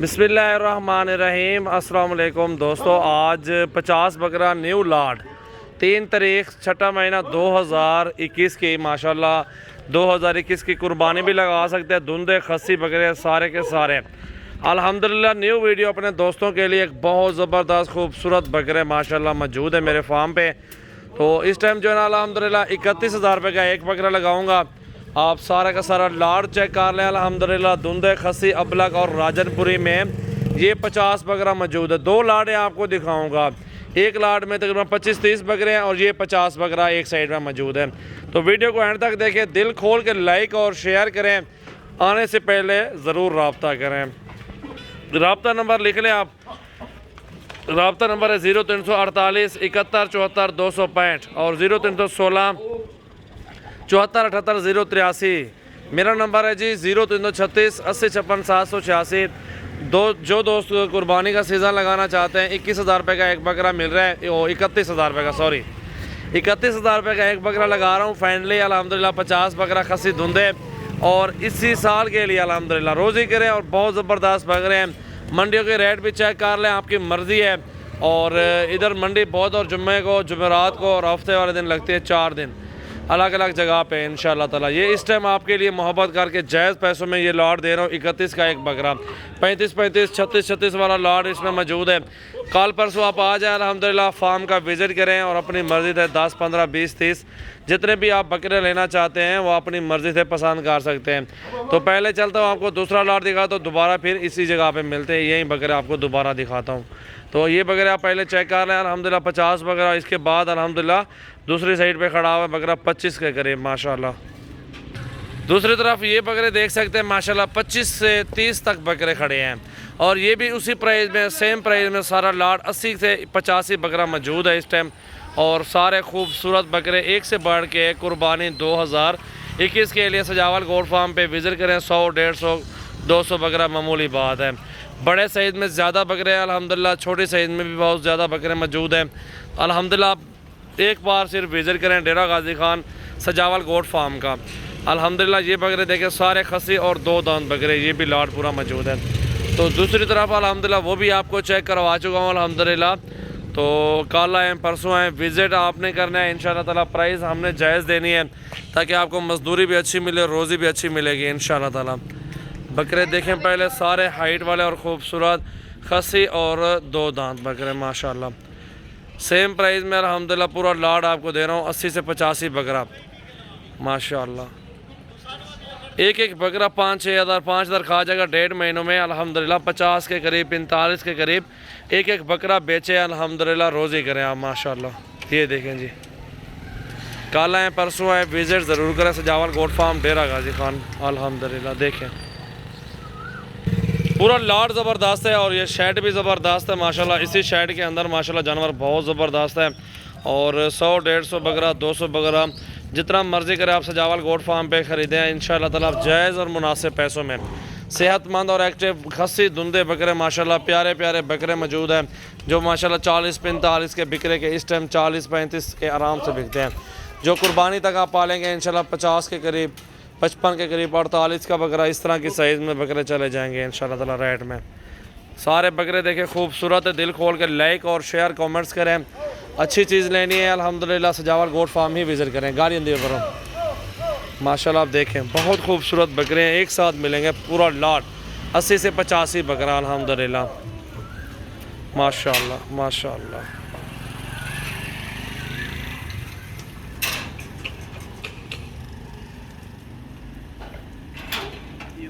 बिस्मिल्लाहिर्रहमानिर्रहीम। अस्सलाम वालेकुम दोस्तों, आज 50 बकरा न्यू लाट 3 तारीख 6 महीना 2021 की माशाल्लाह 2021 की कुर्बानी भी लगा सकते हैं। धुंधे खस्सी बकरे सारे के सारे अल्हम्दुलिल्लाह न्यू वीडियो अपने दोस्तों के लिए एक बहुत ज़बरदस्त खूबसूरत बकरे माशाल्लाह मौजूद है मेरे फार्म पे। तो इस टाइम जो है ना अल्हम्दुलिल्लाह 31,000 रुपये का एक बकरा लगाऊंगा। आप सारा का सारा लाट चेक कर लें। अल्हम्दुलिल्लाह धुंधे खस्सी अबलग और राजनपुरी में ये 50 बकरा मौजूद है। 2 लाटें आपको दिखाऊंगा। एक लाट में तकरीबन 25-30 बकरे हैं और ये 50 बकरा एक साइड में मौजूद है। तो वीडियो को एंड तक देखें, दिल खोल के लाइक और शेयर करें। आने से पहले ज़रूर रब्ता करें। रब्ता नंबर लिख लें आप। रब्ता नंबर है 0348 71 74 265 और 0316 74 78 083। मेरा नंबर है जी 0336 80 56 786। जो दोस्त कुर्बानी का सीज़न लगाना चाहते हैं 21,000 रुपये का एक बकरा मिल रहा है। 31,000 रुपये का 31,000 रुपये का एक बकरा लगा रहा हूँ फाइनली अल्हम्दुलिल्लाह। 50 बकरा खस्सी धुंधे और इसी साल के लिए अल्हम्दुलिल्लाह रोज़ी करें और बहुत ज़बरदस्त बकरे हैं। मंडियों के रेट भी चेक कर लें, आपकी मर्ज़ी है। और इधर मंडी बहुत और जुम्मे को जुमेरात को और हफ्ते वाले दिन लगती है 4 दिन अलग अलग जगह पे इंशाल्लाह ताला। ये इस टाइम आपके लिए मोहब्बत करके जायज़ पैसों में ये लॉट दे रहा हूँ। 31 का एक बकरा 35-35 36-36 वाला लॉट इसमें मौजूद है। कल परसों आप आ जाए अल्हम्दुलिल्लाह, फार्म का विज़िट करें और अपनी मर्ज़ी से 10 15 20 30 जितने भी आप बकरे लेना चाहते हैं वो अपनी मर्ज़ी से पसंद कर सकते हैं। तो पहले चलता हूँ आपको दूसरा लॉट दिखाता हूँ, दोबारा फिर इसी जगह पे मिलते हैं। यही बकरे आपको दोबारा दिखाता हूँ। तो ये बकरे आप पहले चेक कर लें अल्हम्दुलिल्लाह 50 बकरा। इसके बाद अल्हम्दुलिल्लाह दूसरी साइड पे खड़ा हुआ बकरा 25 के करीब माशाल्लाह। दूसरी तरफ ये बकरे देख सकते हैं माशाल्लाह 25 से 30 तक बकरे खड़े हैं और ये भी उसी प्राइस में सेम प्राइस में सारा लाट 80 से 85 बकरा मौजूद है इस टाइम। और सारे खूबसूरत बकरे एक से बढ़ के कुर्बानी 2021 के लिए सजावल गोट फार्म पे विज़िट करें। 100 150 200 बकरा मामूली बात है। बड़े साइज़ में ज़्यादा बकरे हैं अल्हम्दुलिल्लाह, छोटी साइज़ में भी बहुत ज़्यादा बकरे मौजूद हैं अल्हम्दुलिल्लाह। एक बार सिर्फ विज़िट करें डेरा गाजी खान सजावल गोट फार्म का। अल्हम्दुलिल्लाह ये बकरे देखें सारे खस्सी और 2 दांत बकरे, ये भी लाट पूरा मौजूद है। तो दूसरी तरफ अल्हम्दुलिल्लाह वो भी आपको चेक करवा चुका हूँ अल्हम्दुलिल्लाह। तो कल आए परसों आए, विज़िट आपने करना है इंशाल्लाह ताला। प्राइस हमने जायज़ देनी है ताकि आपको मजदूरी भी अच्छी मिले, रोज़ी भी अच्छी मिलेगी इंशाल्लाह ताला। बकरे देखें पहले सारे हाइट वाले और ख़ूबसूरत खस्सी और 2 दांत बकरे माशाल्लाह। सेम प्राइस में अल्हम्दुलिल्लाह पूरा लाट आपको दे रहा हूँ 80 से 85 बकरा माशाल्लाह। एक बकरा 5-6 हज़ार 5 हज़ार खा जाएगा 1.5 महीनों में अल्हम्दुलिल्लाह। 50 के करीब 45 के करीब एक बकरा बेचे अल्हम्दुलिल्लाह, रोज़ी करें आप माशाल्लाह। ये देखें जी, कल आए परसों आए, विज़िट ज़रूर करें सजावल गोट फार्म डेरा गाजी खान अल्हम्दुलिल्लाह। देखें पूरा लाट ज़बरदस्त है और ये शेड भी ज़बरदस्त है माशाल्लाह। इसी शेड के अंदर माशाल्लाह जानवर बहुत ज़बरदस्त है। और 100-150 बकरा 200 बकरा जितना मर्ज़ी करे आप सजावल गोट फार्म पे ख़रीदें इंशाल्लाह ताला। जायज़ और मुनासिब पैसों में सेहतमंद और एक्टिव खस्सी धुंधे बकरे माशाल्लाह प्यारे प्यारे बकरे मौजूद हैं जो माशाल्लाह 40-45 के बिकरे के इस टाइम 40-35 के आराम से बिकते हैं। जो कुर्बानी तक आप पालेंगे इंशाल्लाह 50 के करीब 55 के करीब 48 का बकरा, इस तरह की साइज़ में बकरे चले जाएंगे इंशाल्लाह ताला रेट में। सारे बकरे देखें खूबसूरत है। दिल खोल के लाइक और शेयर कमेंट्स करें। अच्छी चीज़ लेनी है अल्हम्दुलिल्लाह सजावल गोट फार्म ही विज़िट करें। गाड़ी अंदर करो माशाल्लाह। आप देखें बहुत खूबसूरत बकरे हैं, एक साथ मिलेंगे पूरा लाट 80 से 85 बकरा अल्हम्दुलिल्लाह माशाल्लाह माशाल्लाह।